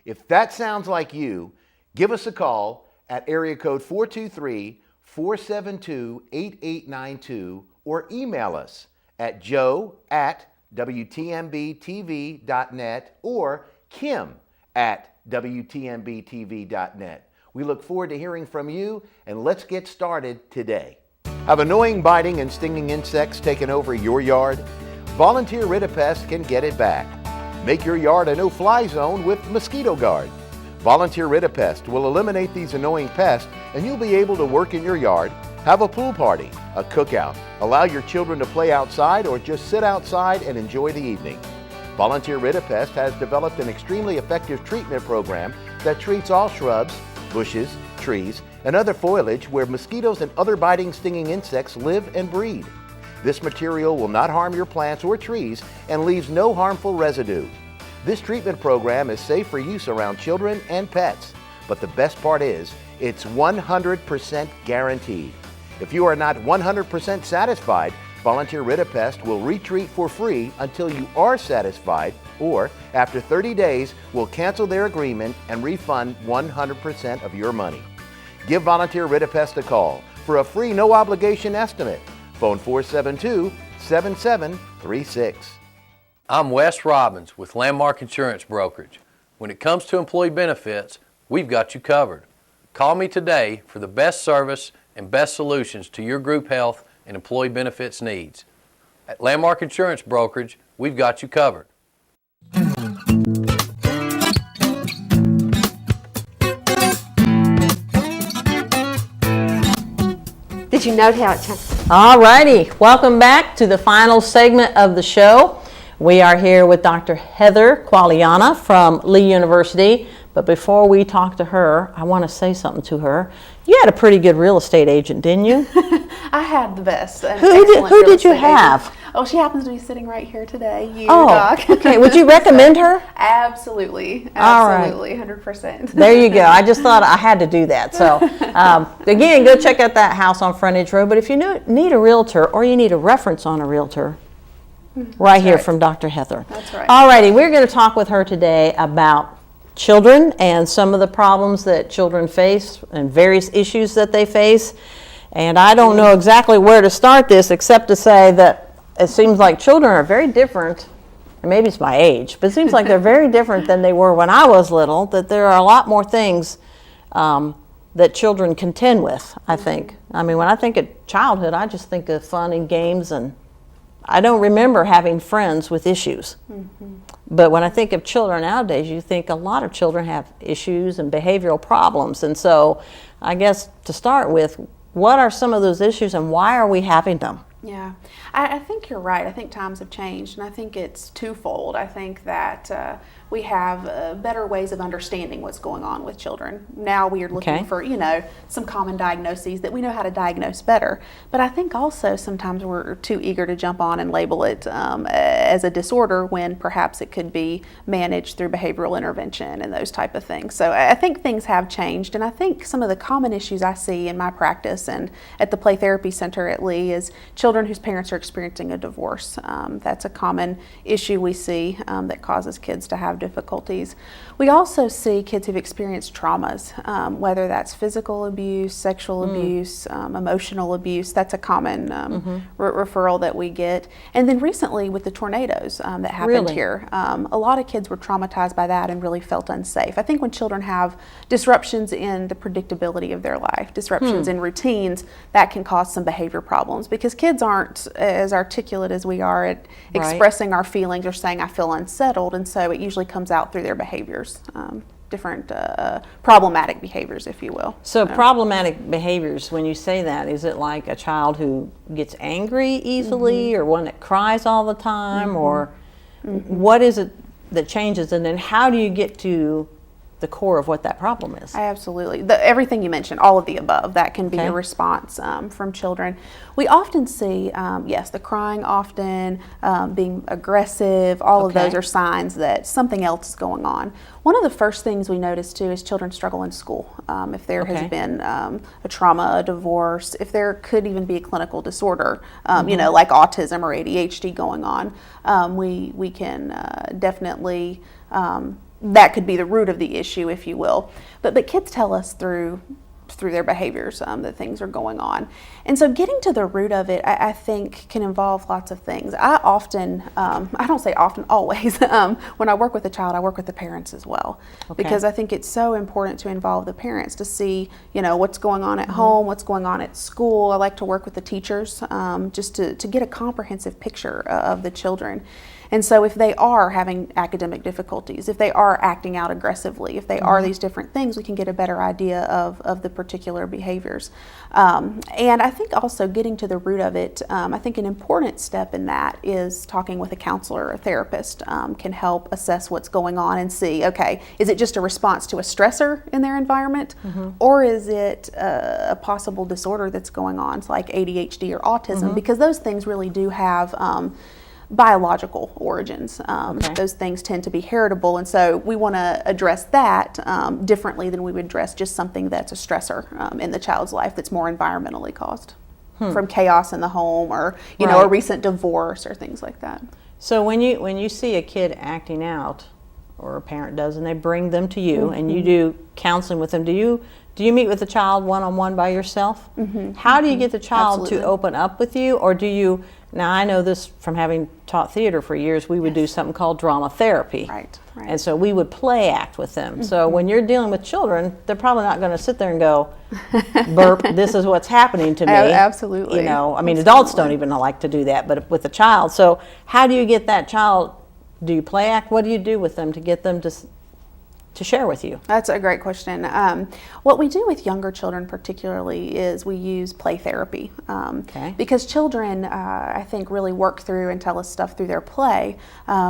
If that sounds like you, give us a call at area code 423-472-8892 or email us at joe@wtmbtv.net or kim@wtmbtv.net. We look forward to hearing from you, and let's get started today. Have annoying biting and stinging insects taken over your yard? Volunteer Ritapest can get it back. Make your yard a no-fly zone with Mosquito Guard. Volunteer Ritapest will eliminate these annoying pests, and you'll be able to work in your yard, have a pool party, a cookout, allow your children to play outside, or just sit outside and enjoy the evening. Volunteer Ritapest has developed an extremely effective treatment program that treats all shrubs, bushes, trees, and other foliage where mosquitoes and other biting, stinging insects live and breed. This material will not harm your plants or trees and leaves no harmful residue. This treatment program is safe for use around children and pets, but the best part is it's 100% guaranteed. If you are not 100% satisfied, Volunteer Ritapest will retreat for free until you are satisfied, or after 30 days, will cancel their agreement and refund 100% of your money. Give Volunteer Ritapest a call for a free no-obligation estimate. Phone 472-7736. I'm Wes Robbins with Landmark Insurance Brokerage. When it comes to employee benefits, we've got you covered. Call me today for the best service and best solutions to your group health and employee benefits needs. At Landmark Insurance Brokerage, we've got you covered. Did you note how it changed? All righty, welcome back to the final segment of the show. We are here with Dr. Heather Qualiana from Lee University. But before we talk to her, I want to say something to her. You had a pretty good real estate agent, didn't you? I had the best. Who did you have? Agent. Oh, she happens to be sitting right here today. You, oh, Doc. Okay. Would you recommend her? Absolutely. All right. Absolutely. 100%. There you go. I just thought I had to do that. So, again, go check out that house on Frontage Road. But if you need a realtor or you need a reference on a realtor, right here from Dr. Heather. That's right. All righty. We're going to talk with her today about children and some of the problems that children face and various issues that they face. And I don't know exactly where to start this except to say that it seems like children are very different, and maybe it's my age, but it seems like they're very different than they were when I was little, that there are a lot more things that children contend with, I think. I mean, when I think of childhood, I just think of fun and games, and I don't remember having friends with issues. But when I think of children nowadays, you think a lot of children have issues and behavioral problems. And so I guess to start with, what are some of those issues and why are we having them? Yeah, I think you're right. I think times have changed, and I think it's twofold. I think that we have better ways of understanding what's going on with children. Now we are looking for, some common diagnoses that we know how to diagnose better. But I think also sometimes we're too eager to jump on and label it as a disorder when perhaps it could be managed through behavioral intervention and those type of things. So I think things have changed, and I think some of the common issues I see in my practice and at the Play Therapy Center at Lee is children whose parents are experiencing a divorce. That's a common issue we see that causes kids to have difficulties. We also see kids who've experienced traumas, whether that's physical abuse, sexual abuse, emotional abuse. That's a common referral that we get. And then recently with the tornadoes that happened here, a lot of kids were traumatized by that and really felt unsafe. I think when children have disruptions in the predictability of their life, disruptions in routines, that can cause some behavior problems because kids aren't as articulate as we are at expressing our feelings or saying I feel unsettled, and so it usually comes out through their behaviors, different problematic behaviors, if you will. So problematic behaviors, when you say that, is it like a child who gets angry easily or one that cries all the time, or what is it that changes, and then how do you get to the core of what that problem is? Absolutely. Everything you mentioned, all of the above, that can be a response from children. We often see, yes, the crying often, being aggressive, all of those are signs that something else is going on. One of the first things we notice too is children struggle in school. If there has been a trauma, a divorce, if there could even be a clinical disorder, like autism or ADHD going on, we can definitely that could be the root of the issue, if you will. But kids tell us through their behaviors that things are going on. And so getting to the root of it, I think, can involve lots of things. I often, I don't say often, always, when I work with a child, I work with the parents as well. Because I think it's so important to involve the parents to see, what's going on at home, what's going on at school. I like to work with the teachers just to get a comprehensive picture of the children. And so if they are having academic difficulties, if they are acting out aggressively, if they are these different things, we can get a better idea of the particular behaviors. And I think also getting to the root of it, I think an important step in that is talking with a counselor or a therapist can help assess what's going on and see, okay, is it just a response to a stressor in their environment, or is it a possible disorder that's going on, so like ADHD or autism, because those things really do have biological origins. Those things tend to be heritable, and so we want to address that differently than we would address just something that's a stressor in the child's life that's more environmentally caused. from chaos in the home, or you know, a recent divorce or things like that. So when you see a kid acting out, or a parent does, and they bring them to you, and you do counseling with them, do you meet with the child one-on-one by yourself? How do you get the child to open up with you, or do you? Now I know this from having taught theater for years. We would do something called drama therapy, Right. and so we would play act with them. So when you're dealing with children, they're probably not going to sit there and go, "Burp, this is what's happening to me." Absolutely. You know, I mean, adults don't even like to do that, but with a child. So how do you get that child? Do you play act? What do you do with them to get them to share with you? That's a great question. What we do with younger children particularly is we use play therapy. Because children, I think, really work through and tell us stuff through their play.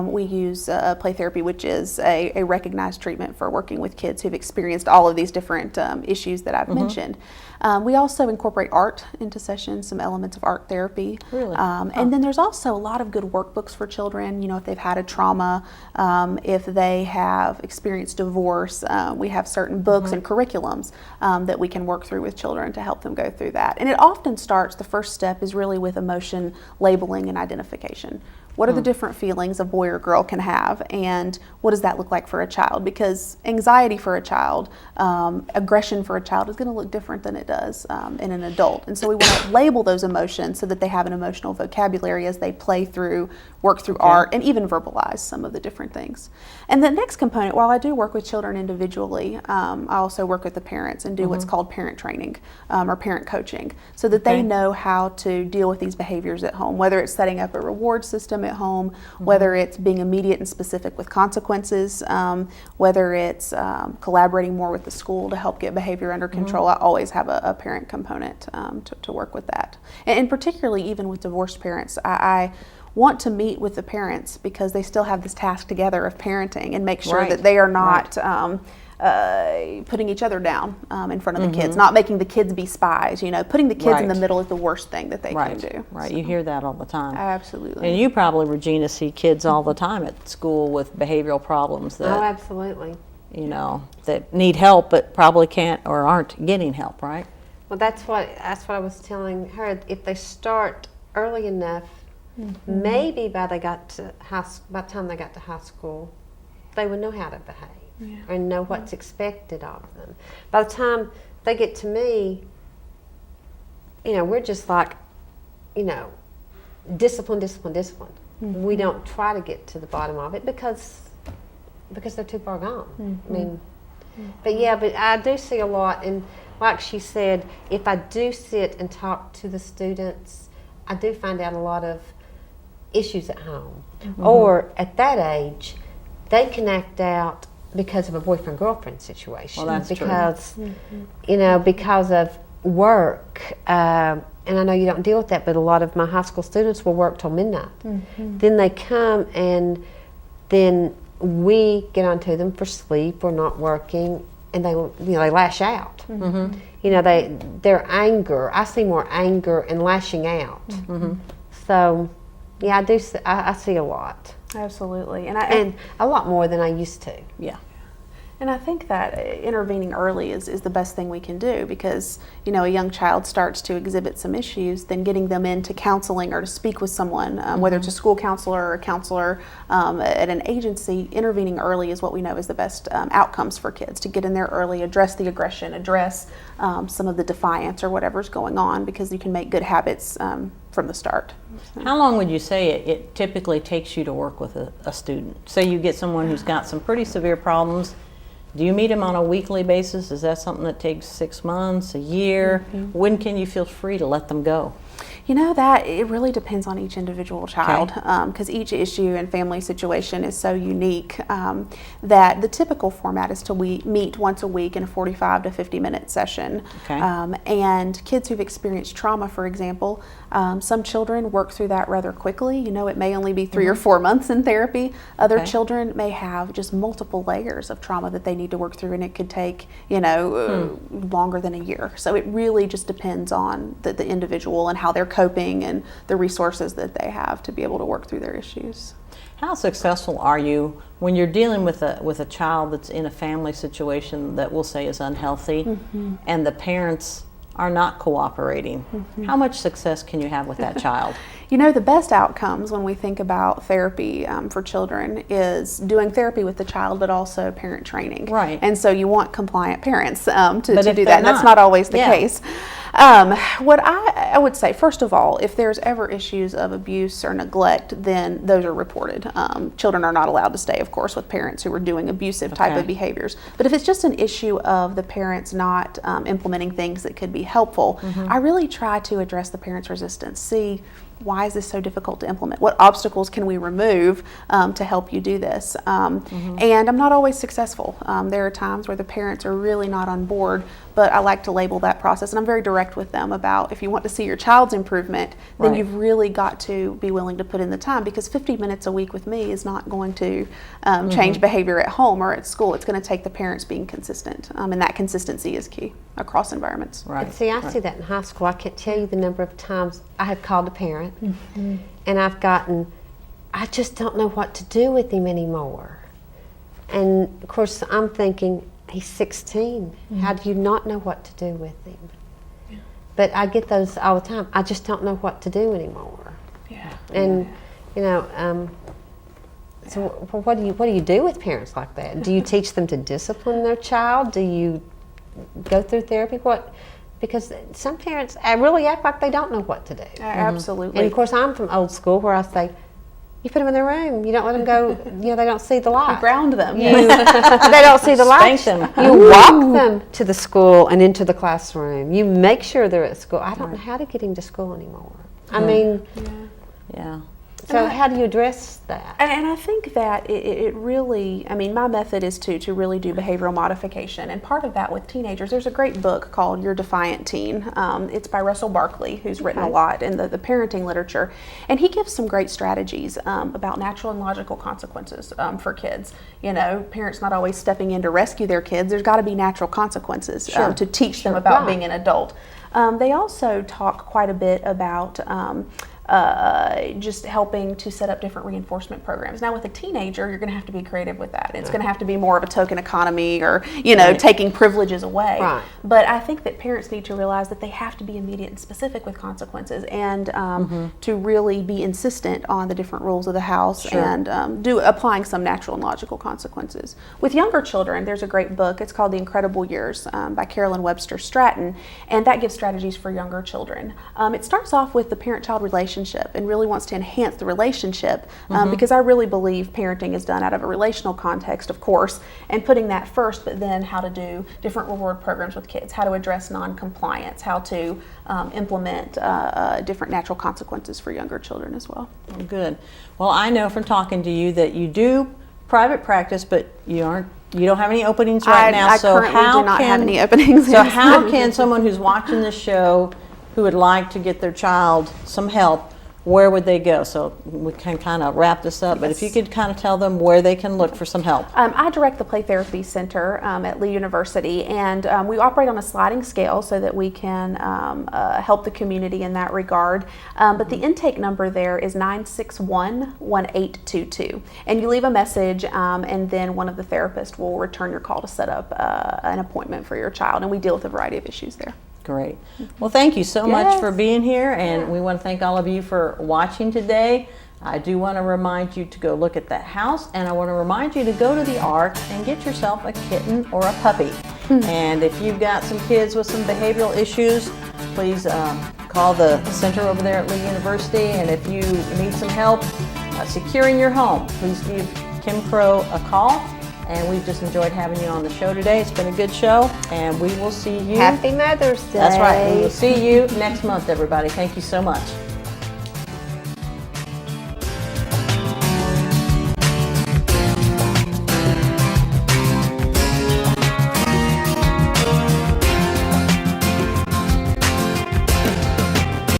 We use play therapy, which is a recognized treatment for working with kids who've experienced all of these different issues that I've mentioned. We also incorporate art into sessions, some elements of art therapy. Really? And then there's also a lot of good workbooks for children. You know, if they've had a trauma, if they have experienced divorce, we have certain books and curriculums that we can work through with children to help them go through that. And it often starts, the first step is really with emotion labeling and identification. What are the different feelings a boy or girl can have, and what does that look like for a child? Because anxiety for a child, aggression for a child is going to look different than it does in an adult. And so we want to label those emotions so that they have an emotional vocabulary as they play through, work through art, and even verbalize some of the different things. And the next component, while I do work with children individually, I also work with the parents and do what's called parent training or parent coaching, so that they know how to deal with these behaviors at home, whether it's setting up a reward system at home, whether it's being immediate and specific with consequences, whether it's collaborating more with the school to help get behavior under control. I always have a parent component to work with that. And particularly even with divorced parents, I want to meet with the parents because they still have this task together of parenting, and make sure that they are not putting each other down in front of the kids, not making the kids be spies. You know, putting the kids in the middle is the worst thing that they can do. Right, you hear that all the time. Absolutely. And you probably, Regina, see kids all the time at school with behavioral problems that, Oh, absolutely. you know, that need help but probably can't or aren't getting help, right? Well, that's what I was telling her. If they start early enough, maybe by the time they got to high school, they would know how to behave and know what's expected of them. By the time they get to me, you know, we're just like, you know, discipline. We don't try to get to the bottom of it because they're too far gone. I mean, but I do see a lot, and like she said, if I do sit and talk to the students, I do find out a lot of issues at home. Or at that age, they can act out because of a boyfriend-girlfriend situation. Well, that's because, you know, because of work. And I know you don't deal with that, but a lot of my high school students will work till midnight. Then they come, and then we get onto them for sleep or not working, and they lash out. You know, their anger. I see more anger and lashing out. So, yeah, I see a lot. Absolutely. And a lot more than I used to. Yeah. And I think that intervening early is the best thing we can do, because, you know, a young child starts to exhibit some issues, then getting them into counseling or to speak with someone, whether it's a school counselor or a counselor at an agency, intervening early is what we know is the best outcomes for kids, to get in there early, address the aggression, address some of the defiance or whatever's going on, because you can make good habits from the start. How long would you say it typically takes you to work with a student? Say you get someone who's got some pretty severe problems. Do you meet them on a weekly basis? Is that something that takes 6 months, a year? When can you feel free to let them go? You know, that it really depends on each individual child, because each issue and family situation is so unique that the typical format is to meet once a week in a 45 to 50 minute session. And kids who've experienced trauma, for example, some children work through that rather quickly. You know, it may only be 3 or 4 months in therapy. Other children may have just multiple layers of trauma that they need to work through, and it could take, you know, longer than a year. So it really just depends on the individual and how they're coping and the resources that they have to be able to work through their issues. How successful are you when you're dealing with a child that's in a family situation that we'll say is unhealthy, and the parents are not cooperating, how much success can you have with that child? You know, the best outcomes when we think about therapy for children is doing therapy with the child, but also parent training. Right. And so you want compliant parents to do if that. they're And that's not always the Yeah. case. What I would say, first of all, if there's ever issues of abuse or neglect, then those are reported. Children are not allowed to stay, of course, with parents who are doing abusive type Okay. of behaviors. But if it's just an issue of the parents not implementing things that could be helpful, I really try to address the parents' resistance. See, why is this so difficult to implement? What obstacles can we remove to help you do this? And I'm not always successful. There are times where the parents are really not on board, but I like to label that process, and I'm very direct with them about if you want to see your child's improvement, then Right. you've really got to be willing to put in the time, because 50 minutes a week with me is not going to change behavior at home or at school. It's going to take the parents being consistent, and that consistency is key across environments. Right. And see, I see that in high school. I can't tell you the number of times I have called a parent and I've gotten, I just don't know what to do with him anymore. And of course, I'm thinking, he's 16. How do you not know what to do with him? But I get those all the time. I just don't know what to do anymore. Yeah. And you know, so what do you do with parents like that? Do you teach them to discipline their child? Do you go through therapy? What? Because some parents really act like they don't know what to do. Absolutely. And of course, I'm from old school where I say, you put them in their room. You don't let them go. You know, they don't see the light. Ground them. They don't see the light. Spank them. You walk them to the school and into the classroom. You make sure they're at school. I don't know how to get him to school anymore. I mean, Yeah. so how do you address that? And I think that it really, I mean, my method is to really do behavioral modification. And part of that with teenagers, there's a great book called Your Defiant Teen. It's by Russell Barkley, who's written a lot in the parenting literature. And he gives some great strategies about natural and logical consequences for kids. You know, parents not always stepping in to rescue their kids. There's got to be natural consequences to teach them about being an adult. They also talk quite a bit about just helping to set up different reinforcement programs. Now, with a teenager, you're going to have to be creative with that. It's going to have to be more of a token economy, or you know, taking privileges away. Right. But I think that parents need to realize that they have to be immediate and specific with consequences, and to really be insistent on the different rules of the house, and applying some natural and logical consequences. With younger children, there's a great book. It's called The Incredible Years by Carolyn Webster Stratton, and that gives strategies for younger children. It starts off with the parent-child relationship and really wants to enhance the relationship, because I really believe parenting is done out of a relational context, of course, and putting that first, but then how to do different reward programs with kids, how to address non-compliance, how to implement different natural consequences for younger children as well. Good. Well, I know from talking to you that you do private practice, but you don't have any openings right now. I so currently how do not can, have any openings. So how can someone who's watching this show who would like to get their child some help, where would they go? So we can kind of wrap this up, but if you could kind of tell them where they can look for some help. I direct the Play Therapy Center at Lee University, and we operate on a sliding scale so that we can help the community in that regard. But the intake number there is 961-1822. And you leave a message, and then one of the therapists will return your call to set up an appointment for your child, and we deal with a variety of issues there. Great. Well, thank you so much for being here, and we want to thank all of you for watching today. I do want to remind you to go look at that house, and I want to remind you to go to the Ark and get yourself a kitten or a puppy. And if you've got some kids with some behavioral issues, please call the center over there at Lee University, and if you need some help securing your home, please give Kim Crow a call. And we've just enjoyed having you on the show today. It's been a good show, and we will see you. Happy Mother's Day. That's right. We will see you next month, everybody. Thank you so much.